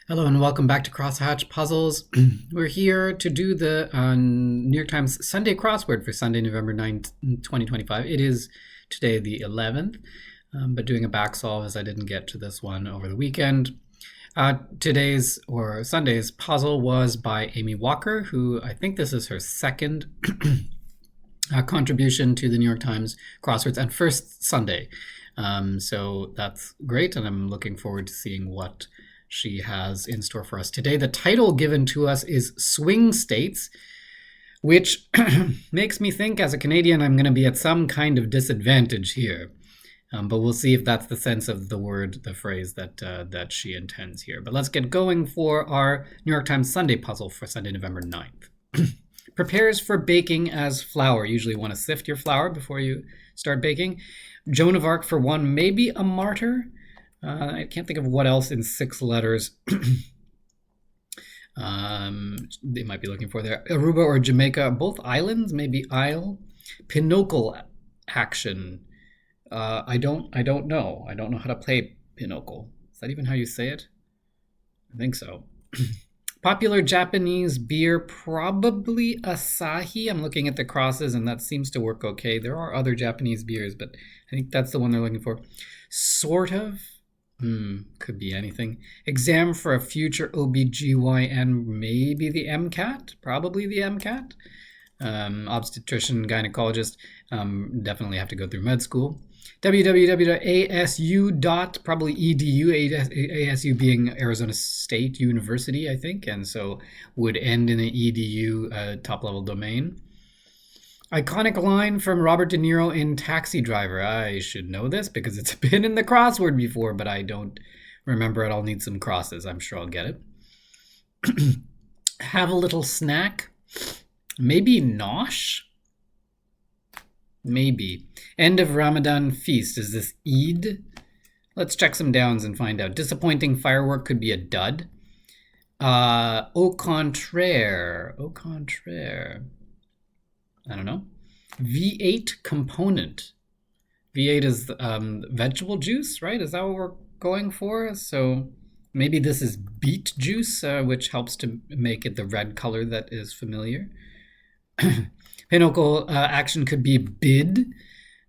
Hello and welcome back to Crosshatch Puzzles. We're here to do the New York Times Sunday crossword for Sunday, November 9th, 2025. It is today the 11th, but doing a back solve as I didn't get to this one over the weekend. Today's or Sunday's puzzle was by Amie Walker, who I think this is her second contribution to the New York Times crosswords and first Sunday. So that's great, and I'm looking forward to seeing what she has in store for us today. The title given to us is Swing States, which makes me think as a Canadian I'm going to be at some kind of disadvantage here. But we'll see if that's the sense of the word, the phrase that she intends here. But let's get going for our New York Times Sunday puzzle for Sunday, November 9th. Prepares for baking as flour. Usually want to sift your flour before you start baking. Joan of Arc for one, maybe a martyr. I can't think of what else in 6 letters they might be looking for there. Aruba or Jamaica, both islands, maybe isle. Pinochle action. I don't know. I don't know how to play Pinochle. Is that even how you say it? I think so. Popular Japanese beer, probably Asahi. I'm looking at the crosses and that seems to work okay. There are other Japanese beers, but I think that's the one they're looking for. Sort of. Could be anything. Exam for a future OBGYN, maybe the MCAT, probably the MCAT. Obstetrician, gynecologist, definitely have to go through med school. www.asu. Probably edu, ASU being Arizona State University, I think, and so would end in an edu top-level domain. Iconic line from Robert De Niro in Taxi Driver. I should know this because it's been in the crossword before, but I don't remember it. I'll need some crosses. I'm sure I'll get it. Have a little snack. Maybe nosh? Maybe. End of Ramadan feast. Is this Eid? Let's check some downs and find out. Disappointing firework could be a dud. Au contraire. Au contraire. I don't know. V8 component. V8 is vegetable juice, right? Is that what we're going for? So maybe this is beet juice, which helps to make it the red color that is familiar. Pinochle action could be bid.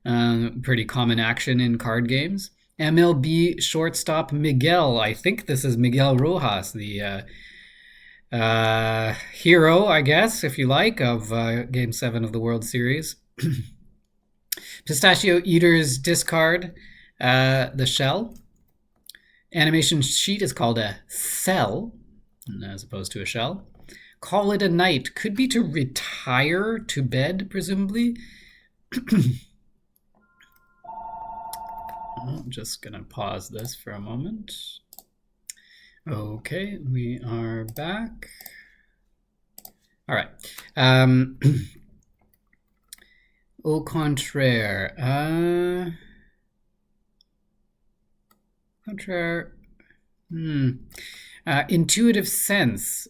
Pretty common action in card games. MLB shortstop Miguel. I think this is Miguel Rojas, the hero, I guess, if you like, of Game 7 of the World Series. Pistachio eaters discard the shell. Animation sheet is called a cell, as opposed to a shell. Call it a night. Could be to retire to bed, presumably. I'm just going to pause this for a moment. Okay, we are back. All right. Au contraire. Contraire. Intuitive sense.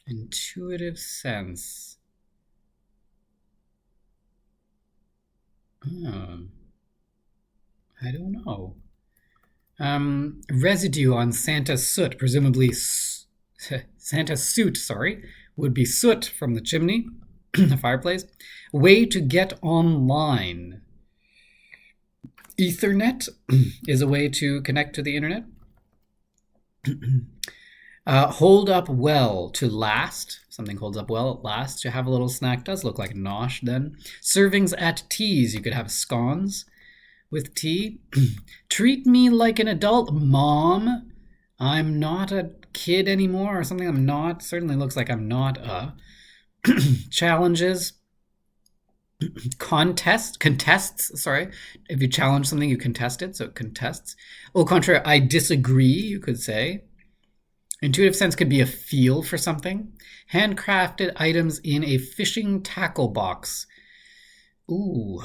Intuitive sense. I don't know. Residue on Santa's soot, presumably Santa's suit, sorry, would be soot from the chimney, the fireplace. Way to get online. Ethernet is a way to connect to the internet. Hold up well, to last. Something holds up well, it lasts. To have a little snack does look like nosh then. Servings at teas, you could have scones with tea. Treat me like an adult, Mom. I'm not a kid anymore, or something. I'm not. Certainly looks like I'm not a. Challenges. Contests, sorry. If you challenge something, you contest it, so it contests. Au contraire, I disagree, you could say. Intuitive sense could be a feel for something. Handcrafted items in a fishing tackle box. Ooh.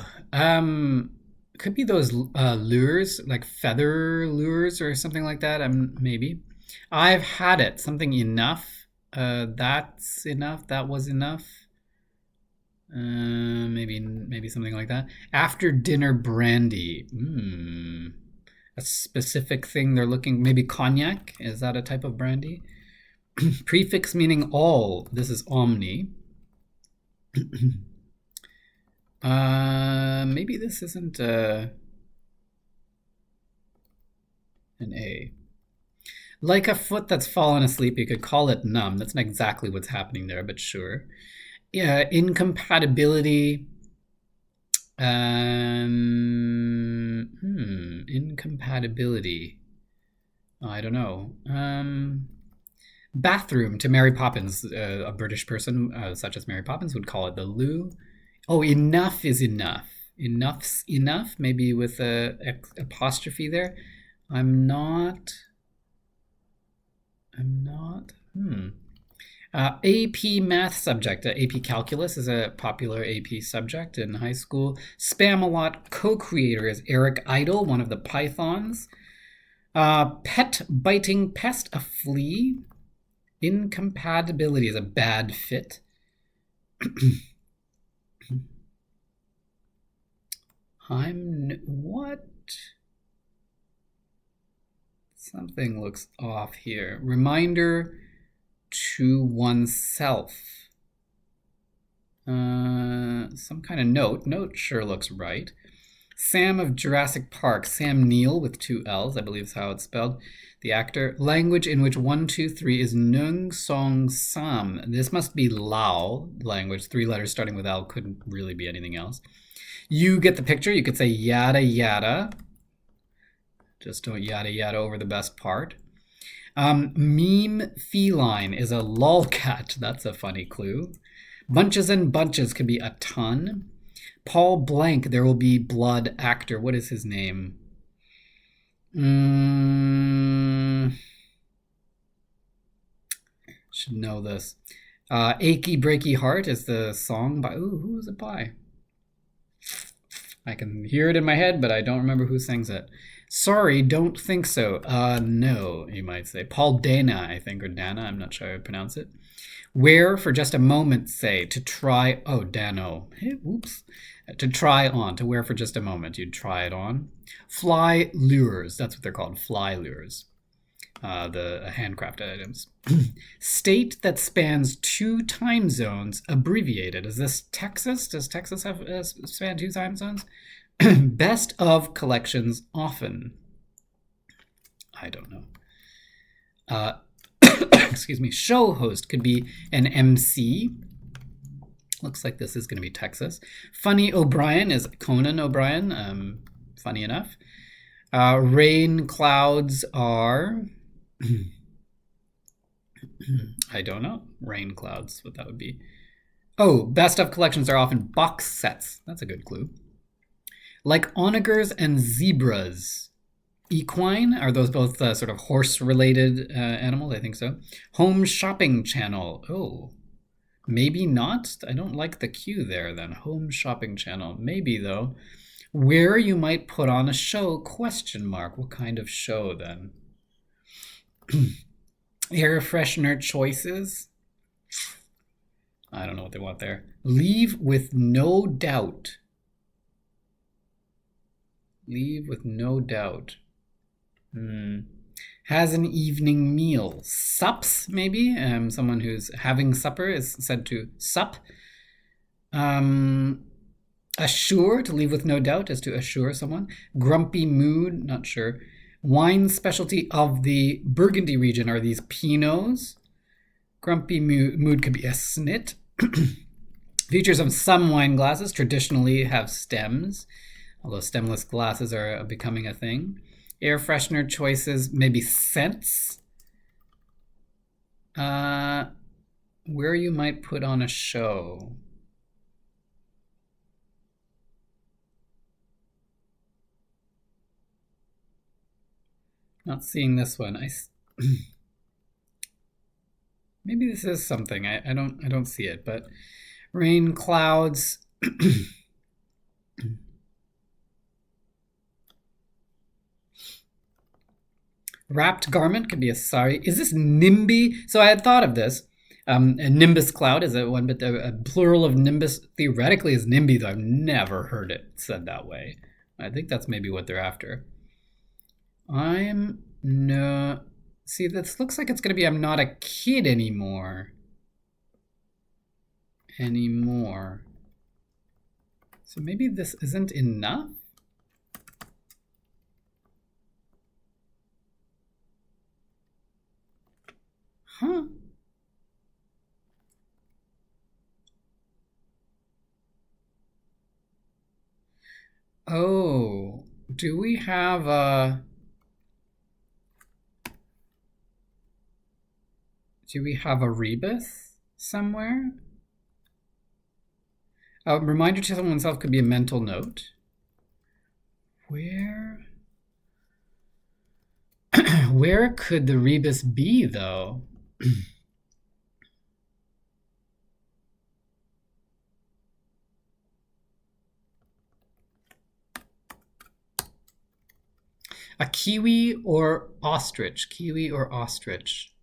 Could be those lures, like feather lures or something like that. Maybe. I've had it. Something enough. That's enough. That was enough. Maybe something like that. After dinner brandy. a specific thing they're looking, maybe cognac, is that a type of brandy? Prefix meaning all, this is omni. Maybe this isn't an A. Like a foot that's fallen asleep, you could call it numb. That's not exactly what's happening there, but sure. Yeah, incompatibility. Incompatibility. I don't know. Bathroom to Mary Poppins. A British person, such as Mary Poppins, would call it the loo. Oh, enough is enough. Enough's enough, maybe with a apostrophe there. I'm not. AP math subject. AP calculus is a popular AP subject in high school. Spam-A-Lot co-creator is Eric Idle, one of the Pythons. Pet biting pest, a flea. Incompatibility is a bad fit. What? Something looks off here. Reminder to oneself. Some kind of note. Note sure looks right. Sam of Jurassic Park. Sam Neill with 2 L's, I believe is how it's spelled. The actor. Language in which 1, 2, 3 is Nung Song Sam. This must be Lao language. 3 letters starting with L, couldn't really be anything else. You get the picture. You could say yada yada. Just don't yada yada over the best part. Meme feline is a lolcat. That's a funny clue. Bunches and bunches could be a ton. Paul Blank, there will be blood actor. What is his name? Should know this. Achy Breaky Heart is the song by, who is it by? I can hear it in my head, but I don't remember who sings it. Sorry, don't think so. No, you might say. Paul Dana, I think, or Dana, I'm not sure how to pronounce it. Where, for just a moment, say, to try, Dano. Oops. To try on, to wear for just a moment, you'd try it on. Fly lures, that's what they're called, fly lures. The handcrafted items. State that spans 2 time zones, abbreviated. Is this Texas? Does Texas have span 2 time zones? Best of collections often. I don't know. Excuse me. Show host could be an MC. Looks like this is going to be Texas. Funny O'Brien is Conan O'Brien. Funny enough. Rain clouds are... I don't know. Rain clouds, what that would be. Oh, best of collections are often box sets. That's a good clue. Like onagers and zebras. Equine, are those both sort of horse-related animals? I think so. Home shopping channel. Oh, maybe not. I don't like the cue there then. Home shopping channel. Maybe though. Where you might put on a show, question mark. What kind of show then? Air freshener choices. I don't know what they want there. Leave with no doubt. Leave with no doubt. Has an evening meal. Sups, maybe? Someone who's having supper is said to sup. Assure, to leave with no doubt, is to assure someone. Grumpy mood, not sure. Wine specialty of the Burgundy region are these Pinots. Grumpy mood could be a snit. Features of some wine glasses traditionally have stems, although stemless glasses are becoming a thing. Air freshener choices, maybe scents. Where you might put on a show. Not seeing this one. Maybe this is something. I don't see it, but rain clouds. Wrapped garment could be a sari. Is this NIMBY? So I had thought of this. A nimbus cloud is a one, but a plural of nimbus theoretically is NIMBY, though I've never heard it said that way. I think that's maybe what they're after. I'm no. See, this looks like it's going to be I'm not a kid anymore. So maybe this isn't enough? Huh? Oh, do we have a rebus somewhere? A reminder to oneself could be a mental note. Where could the rebus be, though? A kiwi or ostrich? Kiwi or ostrich?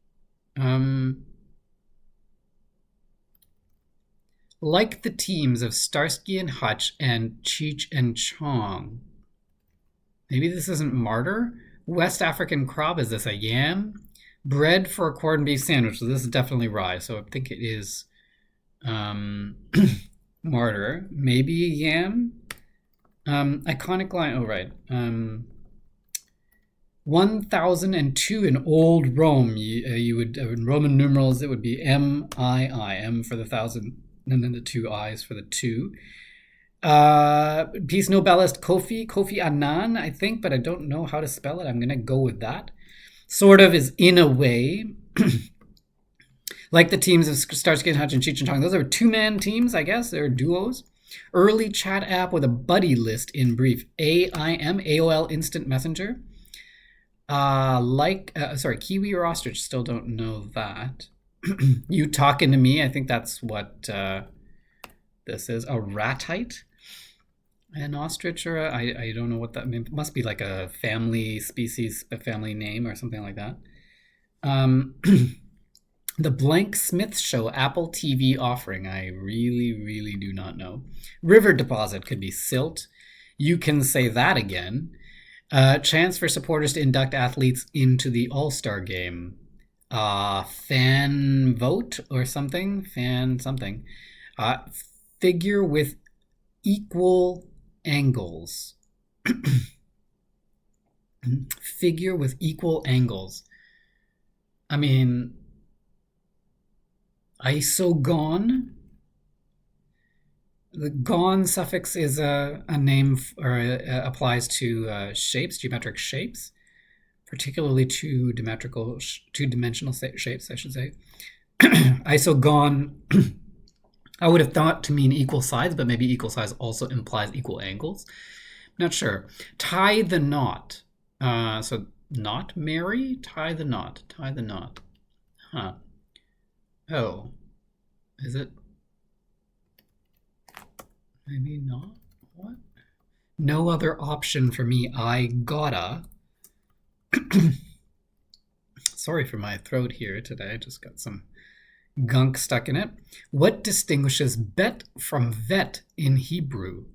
Like the teams of Starsky and Hutch and Cheech and Chong. Maybe this isn't martyr? West African crop, is this a yam? Bread for a corned beef sandwich. So this is definitely rye. So I think it is martyr. Maybe yam? Iconic line. Oh, right. 1002 in old Rome. You would, in Roman numerals, it would be M-I-I. M for the 1,000, and then the 2 I's for the 2. Peace Nobelist Kofi Annan, I think, but I don't know how to spell it. I'm going to go with that. Sort of is in a way. Like the teams of Starsky and Hutch and Cheech and Chong. Those are 2-man teams, I guess. They're duos. Early chat app with a buddy list in brief. AIM, AOL Instant Messenger. Kiwi or ostrich, still don't know that. You talking to me, I think that's what this is. A ratite? An ostrich or I don't know what that means. It must be like a family species, a family name or something like that. The Blank Smith Show Apple TV offering. I really, really do not know. River deposit could be silt. You can say that again. Chance for supporters to induct athletes into the All-Star game. Fan vote or something. Fan something. Figure with equal angles. Figure with equal angles. I mean, isogon. The gon suffix is a name or applies to shapes, geometric shapes, particularly two-dimensional shapes, I should say. Isogon, I would have thought to mean equal sides, but maybe equal size also implies equal angles. Not sure. Tie the knot. So not marry? Tie the knot. Tie the knot. Huh. Oh. Is it? Maybe not. What? No other option for me. I gotta. Sorry for my throat here today. I just got some gunk stuck in it. What distinguishes bet from vet in Hebrew?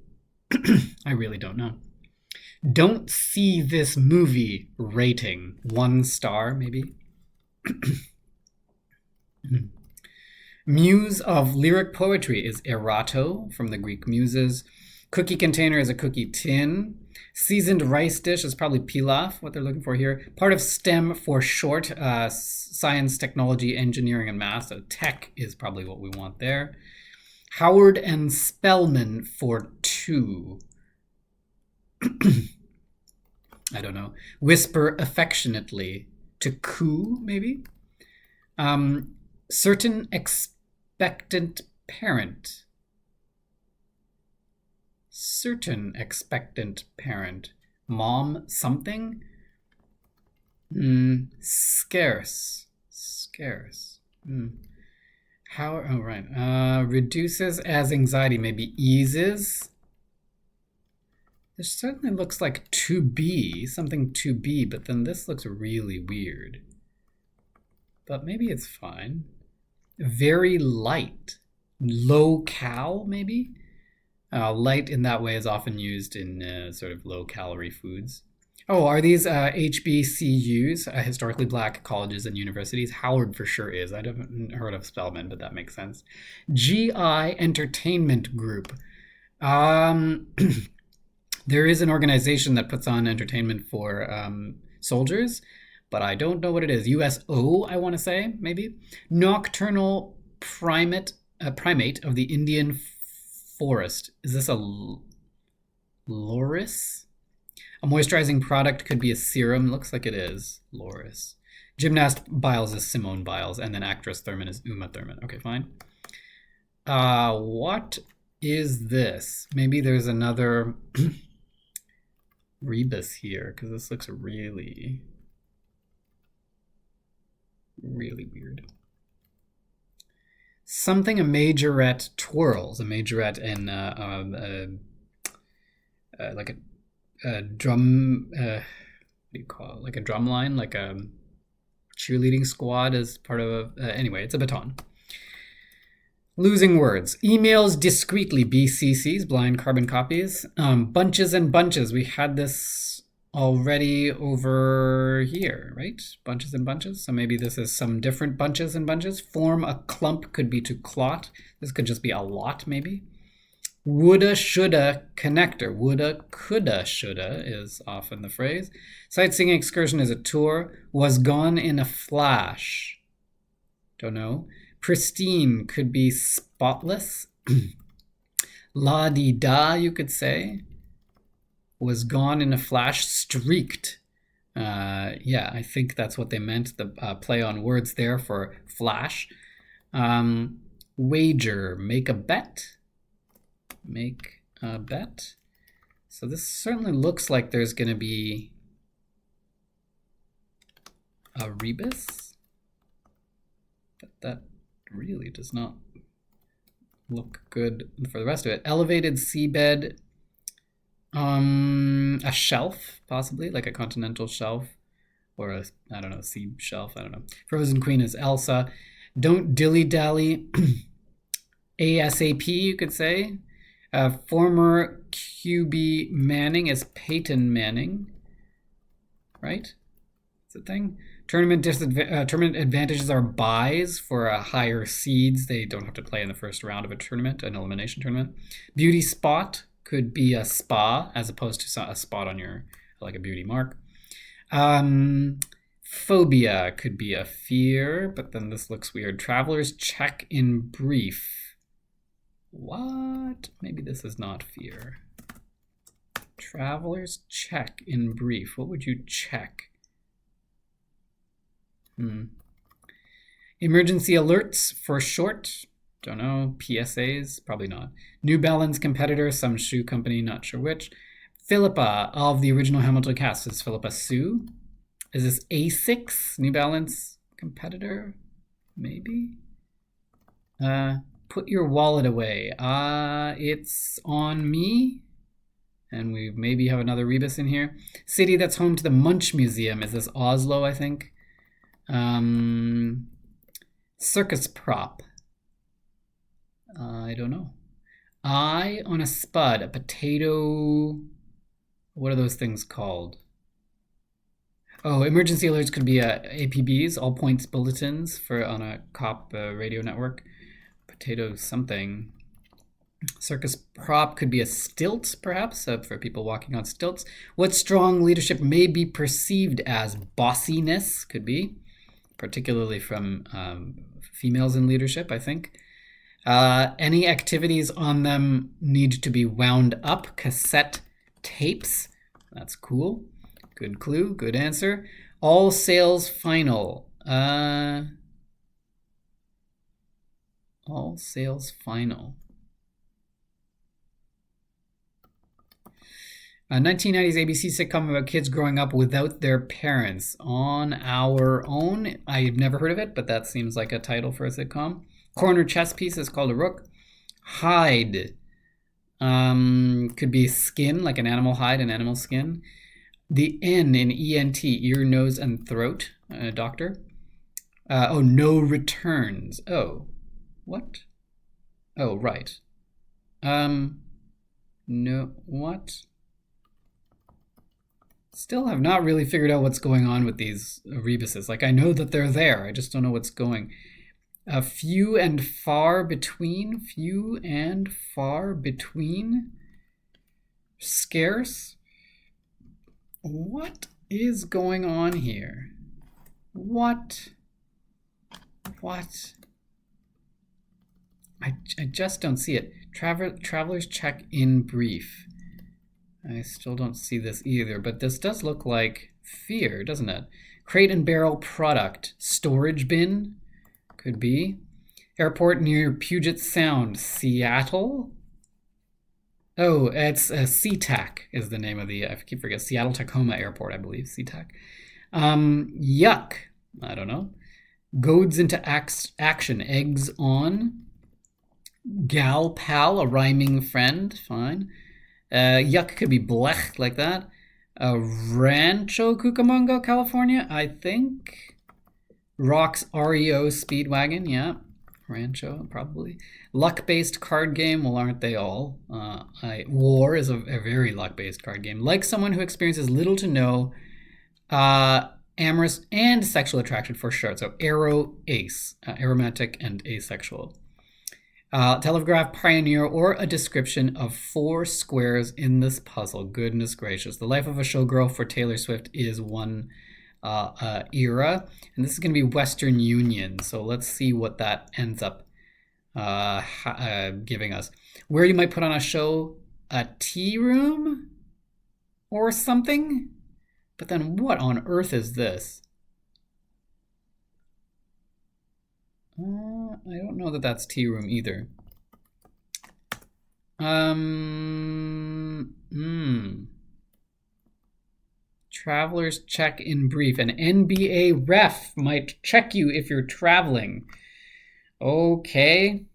I really don't know. Don't see this movie rating. 1 star, maybe. Muse of lyric poetry is erato from the Greek muses. Cookie container is a cookie tin. Seasoned rice dish is probably pilaf, what they're looking for here. Part of STEM for short, science, technology, engineering, and math. So tech is probably what we want there. Howard and Spellman for 2. I don't know. Whisper affectionately to coo, maybe. Certain expectant parent. Certain expectant parent. Mom something? Scarce. Scarce. How? Oh, right. Reduces as anxiety, maybe eases. This certainly looks like to be, something to be, but then this looks really weird. But maybe it's fine. Very light. Low cal, maybe? Light in that way is often used in sort of low calorie foods. Oh, are these HBCUs, historically black colleges and universities? Howard for sure is. I haven't heard of Spelman, but that makes sense. GI Entertainment Group. Um, there is an organization that puts on entertainment for soldiers, but I don't know what it is. USO, I want to say, maybe. Nocturnal primate of the Indian forest. Is this a loris? A moisturizing product could be a serum. Looks like it is. Loris. Gymnast Biles is Simone Biles, and then actress Thurman is Uma Thurman. Okay, fine. What is this? Maybe there's another rebus here, because this looks really, really weird. Something a majorette twirls. A majorette in like a drum, what do you call it? Like a drum line, like a cheerleading squad as part of a, anyway, it's a baton. Losing words. Emails discreetly, BCCs, blind carbon copies. Bunches and bunches. We had this already over here, right? Bunches and bunches. So maybe this is some different bunches and bunches. Form a clump could be to clot. This could just be a lot, maybe. Woulda, shoulda, connector. Woulda, coulda, shoulda is often the phrase. Sightseeing excursion is a tour. Was gone in a flash. Don't know. Pristine could be spotless. La-di-da, you could say. Was gone in a flash. Streaked. Yeah, I think that's what they meant. The play on words there for flash. Wager. Make a bet. Make a bet. So this certainly looks like there's going to be a rebus, but that really does not look good for the rest of it. Elevated seabed, a shelf, possibly like a continental shelf, or a, I don't know, sea shelf, I don't know. Frozen Queen is Elsa. Don't dilly-dally. ASAP, you could say. Former QB Manning is Peyton Manning, right? It's a thing. Tournament advantages are buys for higher seeds. They don't have to play in the first round of a tournament, an elimination tournament. Beauty spot could be a spa as opposed to a spot on your, like a beauty mark. Phobia could be a fear, but then this looks weird. Traveler's check in brief. What? Maybe this is not fear. Traveler's check in brief. What would you check? Emergency alerts for short. Don't know. PSAs? Probably not. New Balance competitor, some shoe company, not sure which. Philippa of the original Hamilton cast. Is Philippa Sue? Is this Asics? New Balance competitor? Maybe? Put your wallet away. It's on me. And we maybe have another rebus in here. City that's home to the Munch Museum. Is this Oslo, I think? Circus prop. I don't know. Eye on a spud. A potato. What are those things called? Oh, emergency alerts could be APBs, all points bulletins for on a cop radio network. Potato something. Circus prop could be a stilt, perhaps, for people walking on stilts. What strong leadership may be perceived as? Bossiness could be, particularly from females in leadership, I think. Any activities on them need to be wound up. Cassette tapes. That's cool. Good clue. Good answer. All sales final. All sales final. 1990s ABC sitcom about kids growing up without their parents. On Our Own. I've never heard of it, but that seems like a title for a sitcom. Corner chess piece is called a rook. Hide. Could be skin, like an animal hide, an animal skin. The N in ENT, ear, nose, and throat. Doctor. No returns. Oh. What? Oh, right. No, what? Still have not really figured out what's going on with these rebuses. Like, I know that they're there. I just don't know what's going. Few and far between. Few and far between. Scarce. What is going on here? What? I just don't see it. Travelers check in brief. I still don't see this either, but this does look like fear, doesn't it? Crate and barrel product. Storage bin? Could be. Airport near Puget Sound, Seattle? Oh, it's SeaTac is the name of the, I keep forgetting, Seattle-Tacoma Airport, I believe, SeaTac. Yuck. I don't know. Goads into action. Eggs on. Gal pal, a rhyming friend. Fine. Yuck could be blech, like that. Rancho Cucamonga, California, I think. Rocks REO Speedwagon, yeah. Rancho, probably. Luck-based card game, well, aren't they all? War is a very luck-based card game. Like someone who experiences little to no amorous and sexual attraction for sure. So ace, aromantic and asexual. Telegraph pioneer, or a description of 4 squares in this puzzle. Goodness gracious. The life of a showgirl for Taylor Swift is one era. And this is going to be Western Union. So let's see what that ends up giving us. Where you might put on a show, a tea room or something? But then what on earth is this? I don't know that that's tea room either. Travelers check in brief. An NBA ref might check you if you're traveling. Okay.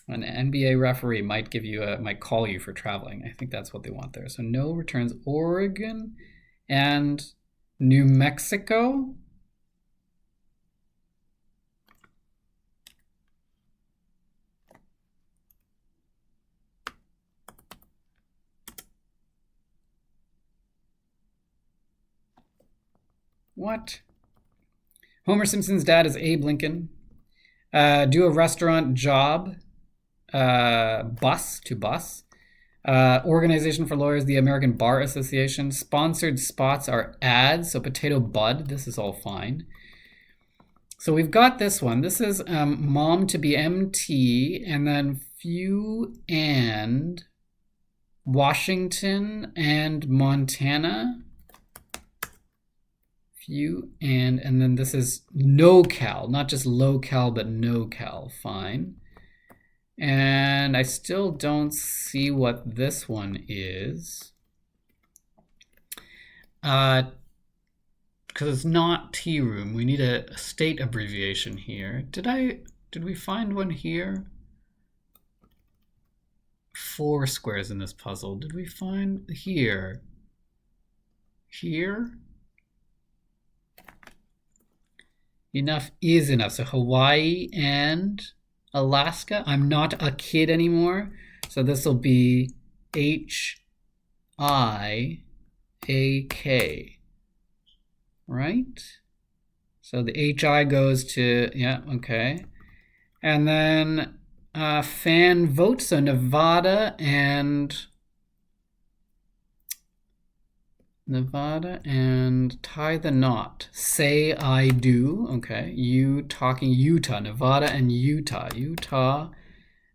An NBA referee might might call you for traveling. I think that's what they want there. So no returns. Oregon and New Mexico. What? Homer Simpson's dad is Abe Lincoln. Do a restaurant job. Bus. Organization for Lawyers, the American Bar Association. Sponsored spots are ads. So Potato Bud. This is all fine. So we've got this one. This is mom to be MT, and then few and Washington and Montana. Few and then this is NoCal, not just local, but NoCal. Fine. And I still don't see what this one is. Because it's not tea room. We need a state abbreviation here. Did we find one here? 4 squares in this puzzle. Did we find here? Here? Enough is enough. So Hawaii and Alaska. I'm not a kid anymore. So this will be HIAK. Right? So the HI goes to, yeah, okay. And then fan vote. So Nevada and tie the knot. Say I do. Okay. You talking Utah, Nevada and Utah. Utah,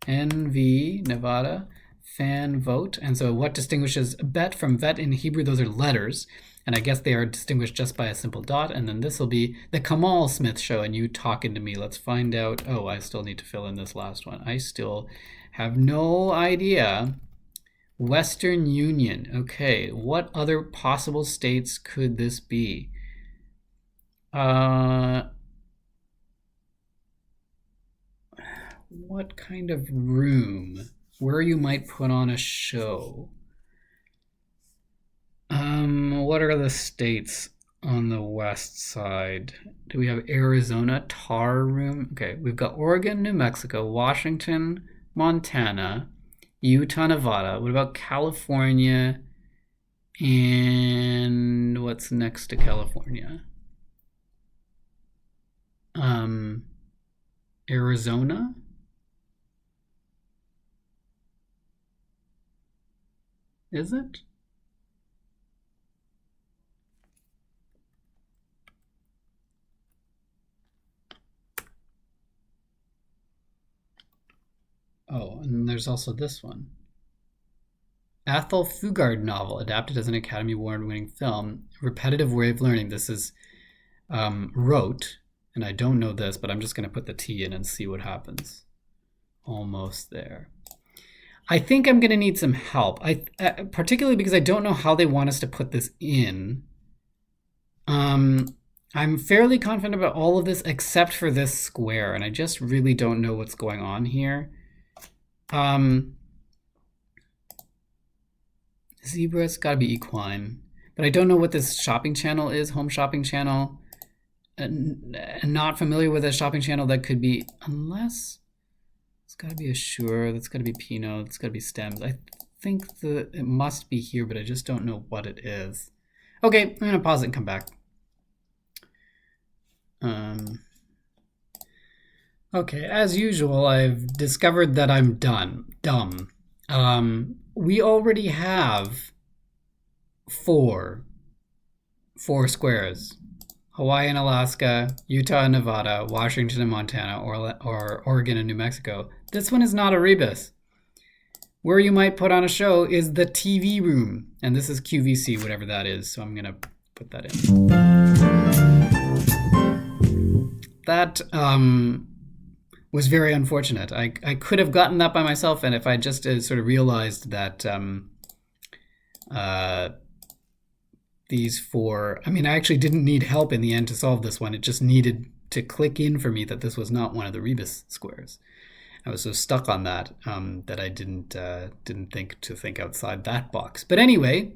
NV, Nevada, fan vote. And so what distinguishes bet from vet in Hebrew? Those are letters. And I guess they are distinguished just by a simple dot. And then this will be the Kamal Smith Show and you talking to me. Let's find out. Oh, I still need to fill in this last one. I still have no idea. Western Union. Okay, what other possible states could this be? What kind of room? Where you might put on a show? What are the states on the west side? Do we have Arizona? Tar room? Okay, we've got Oregon, New Mexico, Washington, Montana, Utah, Nevada. What about California And what's next to California? Arizona? Is it? Oh, and there's also this one. Athol Fugard novel, adapted as an Academy Award-winning film. Repetitive way of learning. This is wrote, and I don't know this, but I'm just going to put the T in and see what happens. Almost there. I think I'm going to need some help. Particularly because I don't know how they want us to put this in. I'm fairly confident about all of this except for this square, and I just really don't know what's going on here. Zebra's got to be equine, but I don't know what this shopping channel is. Home shopping channel. Not familiar with a shopping channel that could be, unless it's got to be Assure. That's got to be Pinot. That's got to be Stems. I think it must be here, but I just don't know what it is. Okay, I'm gonna pause it and come back. Okay, as usual, I've discovered that I'm dumb. We already have four squares. Hawaii and Alaska, Utah and Nevada, Washington and Montana, or Oregon and New Mexico. This one is not a rebus. Where you might put on a show is the TV room. And this is QVC, whatever that is. So I'm going to put that in. That was very unfortunate. I could have gotten that by myself, and if I just sort of realized that these four, I mean, I actually didn't need help in the end to solve this one. It just needed to click in for me that this was not one of the rebus squares. I was so stuck on that that I didn't think outside that box. But anyway,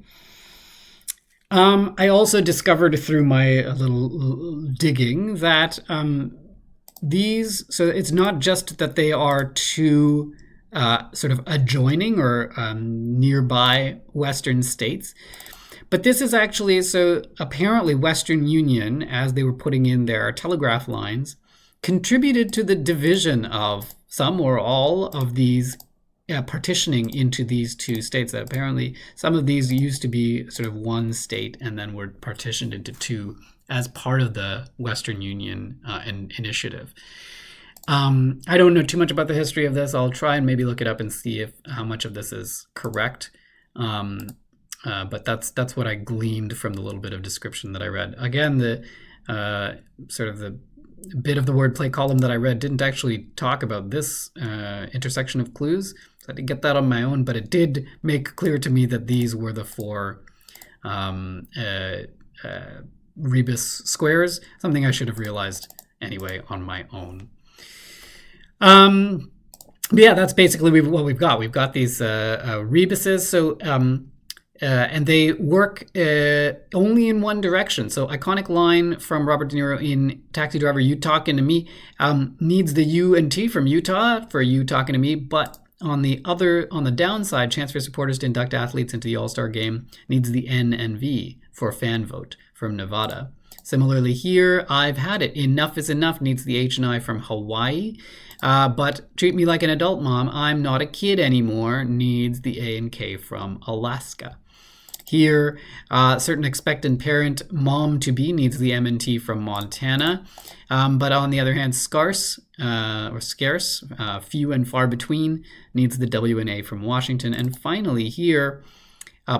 I also discovered through my little digging that so it's not just that they are two sort of adjoining or nearby Western states, but this is actually, so apparently Western Union, as they were putting in their telegraph lines, contributed to the division of some or all of these partitioning into these two states. That apparently some of these used to be sort of one state and then were partitioned into two as part of the Western Union initiative. I don't know too much about the history of this. I'll try and maybe look it up and see how much of this is correct. But that's what I gleaned from the little bit of description that I read. Again, the sort of the bit of the wordplay column that I read didn't actually talk about this intersection of clues. So I didn't get that on my own, but it did make clear to me that these were the four rebus squares, something I should have realized anyway on my own. But yeah, that's basically what we've got. We've got these rebuses. So and they work only in one direction. So iconic line from Robert De Niro in Taxi Driver, "You Talking to Me," needs the U and T from Utah for "You Talking to Me," but on the downside, chance for supporters to induct athletes into the All-Star game needs the N and V for fan vote from Nevada. Similarly here, "I've Had It, Enough is Enough" needs the H and I from Hawaii. But "Treat Me Like an Adult, Mom, I'm Not a Kid Anymore" needs the A and K from Alaska. Here, certain expectant parent, mom-to-be, needs the M and T from Montana. But on the other hand, scarce, few and far between, needs the W and A from Washington. And finally here,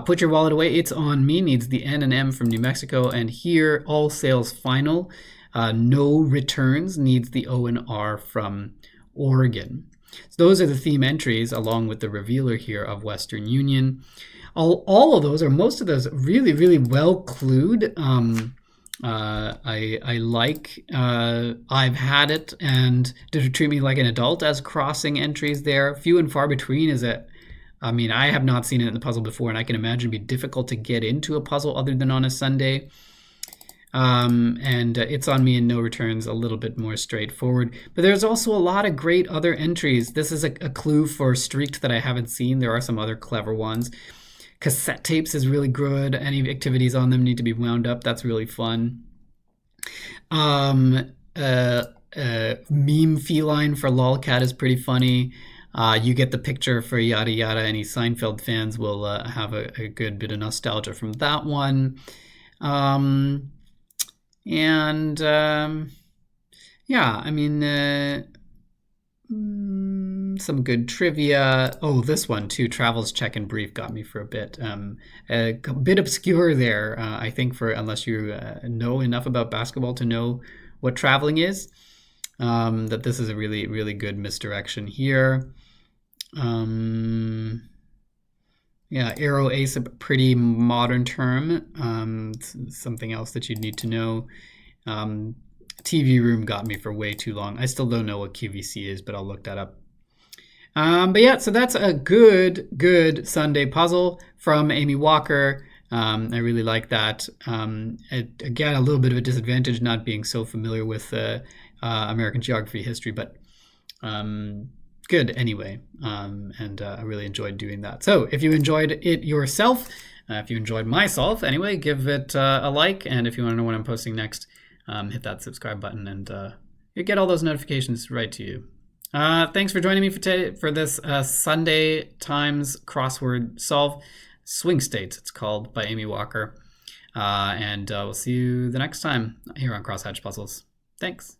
"Put Your Wallet Away, It's On Me" needs the N and M from New Mexico. And here, "All Sales Final, No Returns" needs the O and R from Oregon. So those are the theme entries, along with the revealer here of Western Union. All of those, or most of those, really, really well clued. I like "I've Had It" and "Did Treat Me Like an Adult" as crossing entries there. "Few and Far Between" I have not seen it in the puzzle before, and I can imagine it'd be difficult to get into a puzzle other than on a Sunday. And "It's On Me" and "No Returns" a little bit more straightforward. But there's also a lot of great other entries. This is a clue for Streaked that I haven't seen. There are some other clever ones. Cassette tapes is really good. Any activities on them need to be wound up. That's really fun. Um, Meme feline for lolcat is pretty funny. You get the picture for yada yada. Any Seinfeld fans will have a good bit of nostalgia from that one. And yeah, I mean, some good trivia. Oh, this one too. Travels check and brief got me for a bit. A bit obscure there, I think, for unless you know enough about basketball to know what traveling is. That this is a really, really good misdirection here. Yeah, Aero Ace, a pretty modern term. Something else that you'd need to know. TV Room got me for way too long. I still don't know what QVC is, but I'll look that up. But yeah, so that's a good Sunday puzzle from Amie Walker. I really like that. Again, a little bit of a disadvantage not being so familiar with American geography history, but good anyway. And I really enjoyed doing that. So if you enjoyed it yourself, if you enjoyed myself anyway, give it a like. And if you want to know when I'm posting next, hit that subscribe button and you get all those notifications right to you. Thanks for joining me for this Sunday Times crossword solve. Swing States, it's called, by Amie Walker. And we'll see you the next time here on Crosshatch Puzzles. Thanks.